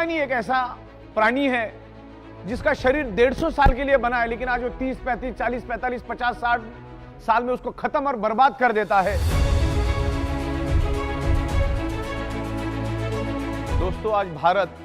नहीं एक ऐसा प्राणी है जिसका शरीर 150 साल के लिए बना है, लेकिन आज वो 30, 35, 40, 45, 50, 60 साल में उसको खत्म और बर्बाद कर देता है। दोस्तों, आज भारत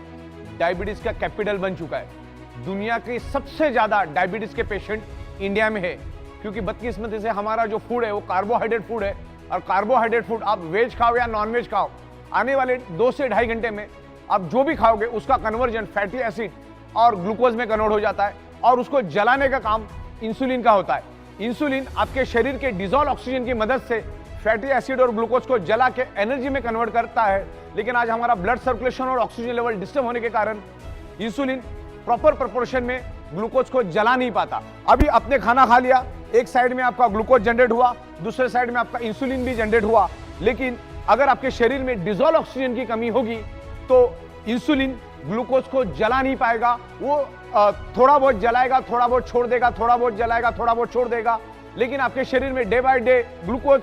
डायबिटीज का कैपिटल बन चुका है। दुनिया के सबसे ज्यादा डायबिटीज के पेशेंट इंडिया में है, क्योंकि बदकिस्मती से हमारा जो फूड है वो कार्बोहाइड्रेट फूड है, और कार्बोहाइड्रेट फूड आप वेज खाओ या नॉन वेज खाओ, आने वाले 2 से 2.5 घंटे में आप जो भी खाओगे उसका कन्वर्जन फैटी एसिड और ग्लूकोज में कन्वर्ट हो जाता है, और उसको जलाने का काम इंसुलिन का होता है। इंसुलिन आपके शरीर के डिजोल्व ऑक्सीजन की मदद से फैटी एसिड और ग्लूकोज को जला के एनर्जी में कन्वर्ट करता है, लेकिन आज हमारा ब्लड सर्कुलेशन और ऑक्सीजन लेवल डिस्टर्ब होने के कारण इंसुलिन प्रॉपर प्रोपोर्शन में ग्लूकोज को जला नहीं पाता। अभी आपने खाना खा लिया, एक साइड में आपका ग्लूकोज जनरेट हुआ, दूसरे साइड में आपका इंसुलिन भी जनरेट हुआ, लेकिन अगर आपके शरीर में डिजोल्व ऑक्सीजन की कमी होगी तो इंसुलिन ग्लूकोज को जला नहीं पाएगा। वो थोड़ा बहुत जलाएगा, थोड़ा बहुत छोड़ देगा, थोड़ा बहुत जलाएगा, थोड़ा बहुत छोड़ देगा, लेकिन आपके शरीर में day by day glucose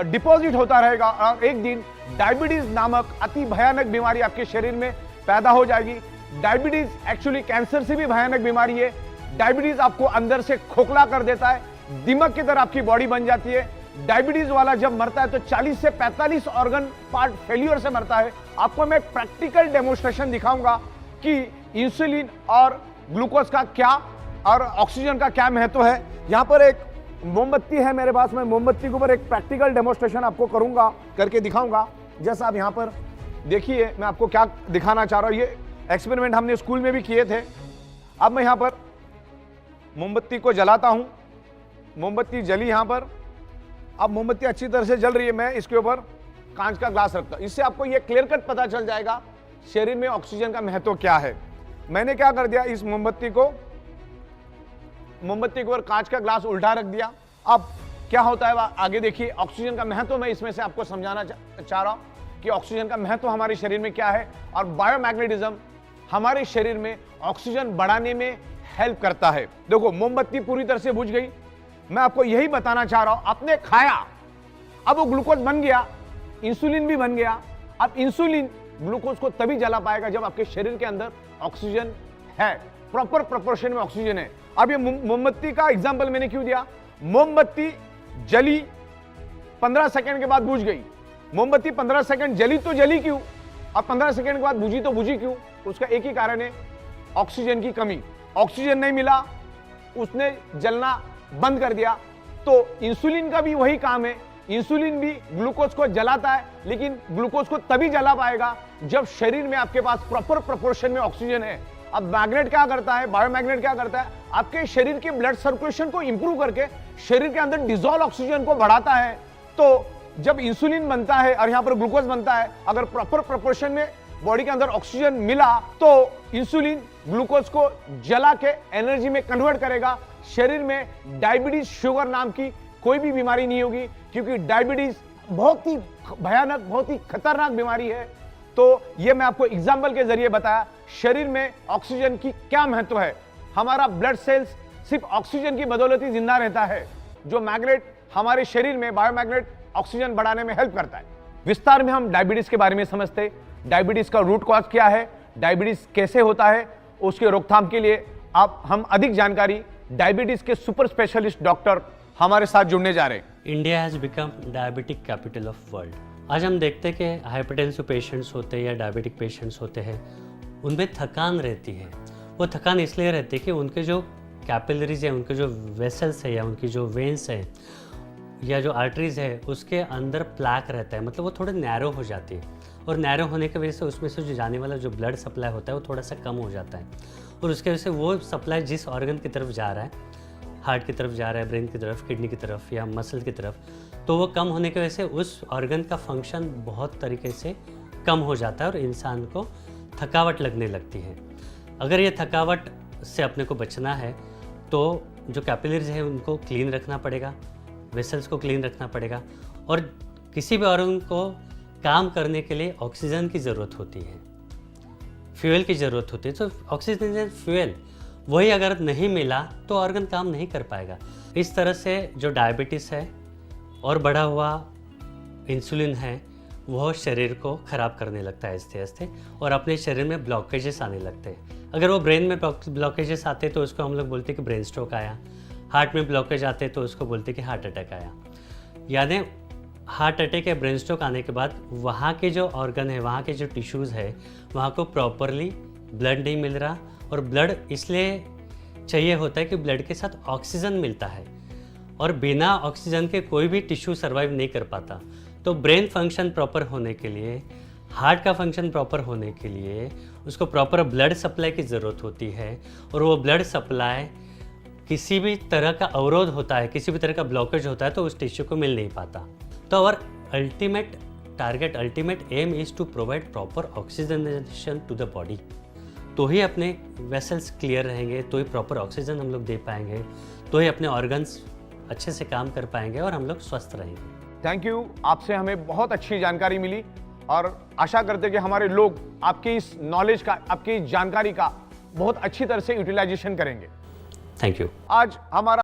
deposit होता रहेगा, और एक दिन डायबिटीज नामक अति भयानक बीमारी आपके शरीर में पैदा हो जाएगी। डायबिटीज एक्चुअली कैंसर से भी भयानक बीमारी है। डायबिटीज आपको अंदर से खोखला कर देता है, दिमाग की तरह आपकी बॉडी बन जाती है। डायबिटीज वाला जब मरता है तो 40 से 45 ऑर्गन पार्ट फेल्यूर से मरता है। आपको मैं प्रैक्टिकल डेमोन्स्ट्रेशन दिखाऊंगा कि इंसुलिन और ग्लूकोज का क्या और ऑक्सीजन का क्या महत्व है। यहाँ पर एक मोमबत्ती है मेरे पास, मैं मोमबत्ती के ऊपर एक प्रैक्टिकल डेमोन्स्ट्रेशन आपको करूंगा, करके दिखाऊंगा। जैसा आप यहाँ पर देखिए, मैं आपको क्या दिखाना चाह रहा हूँ। ये एक्सपेरिमेंट हमने स्कूल में भी किए थे। अब मैं यहाँ पर मोमबत्ती को जलाता हूँ, मोमबत्ती जली यहाँ पर। अब मोमबत्ती अच्छी तरह से जल रही है, मैं इसके ऊपर कांच का ग्लास रखता हूँ। इससे आपको ये क्लियर कट पता चल जाएगा शरीर में ऑक्सीजन का महत्व क्या है। मैंने क्या कर दिया, इस मोमबत्ती के ऊपर कांच का ग्लास उल्टा रख दिया। अब क्या होता है आगे देखिए। ऑक्सीजन का महत्व मैं इसमें से आपको समझाना चाह रहा हूं कि ऑक्सीजन का महत्व हमारे शरीर में क्या है, और बायोमैग्नेटिज्म हमारे शरीर में ऑक्सीजन बढ़ाने में हेल्प करता है। देखो, मोमबत्ती पूरी तरह से बुझ गई। मैं आपको यही बताना चाह रहा हूं, आपने खाया, अब वो ग्लूकोज बन गया, इंसुलिन भी बन गया। अब इंसुलिन ग्लूकोज को तभी जला पाएगा जब आपके शरीर के अंदर ऑक्सीजन है, प्रॉपर प्रोपोर्शन में ऑक्सीजन है। अब ये मोमबत्ती का एग्जांपल मैंने क्यों दिया, मोमबत्ती जली 15 सेकंड के बाद बुझ गई। मोमबत्ती 15 सेकंड जली तो जली क्यों, और 15 सेकंड के बाद बुझी तो बुझी क्यों? उसका एक ही कारण है, ऑक्सीजन की कमी। ऑक्सीजन नहीं मिला, उसने जलना बंद कर दिया। तो इंसुलिन का भी वही काम है, इंसुलिन भी ग्लूकोज को जलाता है, लेकिन ग्लूकोज को तभी जला पाएगा जब शरीर में आपके पास प्रॉपर प्रोपोर्शन में ऑक्सीजन है। अब मैग्नेट क्या करता है, बायोमैग्नेट क्या करता है, आपके शरीर के ब्लड सर्कुलेशन को इंप्रूव करके शरीर के अंदर डिजोल्व ऑक्सीजन को बढ़ाता है। तो जब इंसुलिन बनता है और यहां पर ग्लूकोज बनता है, अगर प्रॉपर प्रोपोर्शन में बॉडी के अंदर ऑक्सीजन मिला तो इंसुलिन ग्लूकोज को जला के एनर्जी में कन्वर्ट करेगा। शरीर में डायबिटीज शुगर नाम की कोई भी बीमारी नहीं होगी, क्योंकि डायबिटीज बहुत ही भयानक, बहुत ही खतरनाक बीमारी है। तो ये मैं आपको एग्जाम्पल के जरिए बताया शरीर में ऑक्सीजन की क्या महत्व है। हमारा ब्लड सेल्स सिर्फ ऑक्सीजन की बदौलत ही जिंदा रहता है। जो मैग्नेट हमारे शरीर में बायोमैग्नेट ऑक्सीजन बढ़ाने में हेल्प करता है। विस्तार में हम डायबिटीज के बारे में समझते, डायबिटीज का रूट कॉज क्या है, डायबिटीज कैसे होता है, उसके रोकथाम के लिए आप हम अधिक जानकारी डायबिटीज के सुपर स्पेशलिस्ट डॉक्टर हमारे साथ जुड़ने जा रहे हैं। India has become diabetic capital of world. आज हम देखते हैं कि हाइपरटेंसिव पेशेंट्स होते हैं या डायबिटिक पेशेंट्स होते हैं, उनमें थकान रहती है। वो थकान इसलिए रहती है कि उनके जो कैपिलरीज है, उनके जो वेसल्स है या उनकी जो वेन्स है या जो आर्टरीज है, उसके अंदर प्लैक रहता है, मतलब वो थोड़े नैरो हो जाती है, और नैरो होने की वजह से उसमें से जो जाने वाला जो ब्लड सप्लाई होता है वो थोड़ा सा कम हो जाता है, और उसके वजह से वो सप्लाई जिस ऑर्गन की तरफ जा रहा है, हार्ट की तरफ जा रहा है, ब्रेन की तरफ, किडनी की तरफ या मसल की तरफ, तो वो कम होने की वजह से उस ऑर्गन का फंक्शन बहुत तरीके से कम हो जाता है और इंसान को थकावट लगने लगती है। अगर ये थकावट से अपने को बचना है तो जो कैपिलरीज है उनको क्लीन रखना पड़ेगा, वेसल्स को क्लीन रखना पड़ेगा, और किसी भी ऑर्गन को काम करने के लिए ऑक्सीजन की ज़रूरत होती है, फ्यूल की ज़रूरत होती है। तो ऑक्सीजन फ्यूल वही अगर नहीं मिला तो ऑर्गन काम नहीं कर पाएगा। इस तरह से जो डायबिटीज़ है और बढ़ा हुआ इंसुलिन है वह शरीर को ख़राब करने लगता है आहिस्ते आहिस्ते और अपने शरीर में ब्लॉकेजेस आने लगते हैं। अगर वो ब्रेन में ब्लॉकेजेस आते तो उसको हम लोग बोलते हैं कि ब्रेन स्ट्रोक आया। हार्ट में ब्लॉकेज आते तो उसको बोलते हैं कि हार्ट अटैक आया। यानी हार्ट अटैक या ब्रेन स्ट्रोक आने के बाद वहाँ के जो ऑर्गन है, वहाँ के जो टिश्यूज़ है, वहाँ को प्रॉपरली ब्लड नहीं मिल रहा। और ब्लड इसलिए चाहिए होता है कि ब्लड के साथ ऑक्सीजन मिलता है और बिना ऑक्सीजन के कोई भी टिश्यू सर्वाइव नहीं कर पाता। तो ब्रेन फंक्शन प्रॉपर होने के लिए, हार्ट का फंक्शन प्रॉपर होने के लिए उसको प्रॉपर ब्लड सप्लाई की ज़रूरत होती है। और वो ब्लड सप्लाई किसी भी तरह का अवरोध होता है, किसी भी तरह का ब्लॉकेज होता है तो उस टिश्यू को मिल नहीं पाता। तो our ultimate target, ultimate aim is to provide proper oxygenation to the body. तो ही अपने वेसल्स क्लियर रहेंगे, तो ही प्रॉपर ऑक्सीजन हम लोग दे पाएंगे, तो ही अपने ऑर्गन्स अच्छे से काम कर पाएंगे और हम लोग स्वस्थ रहेंगे। थैंक यू, आपसे हमें बहुत अच्छी जानकारी मिली और आशा करते कि हमारे लोग आपकी इस नॉलेज का, आपकी इस जानकारी का बहुत अच्छी तरह से यूटिलाइजेशन करेंगे। Thank you. आज हमारा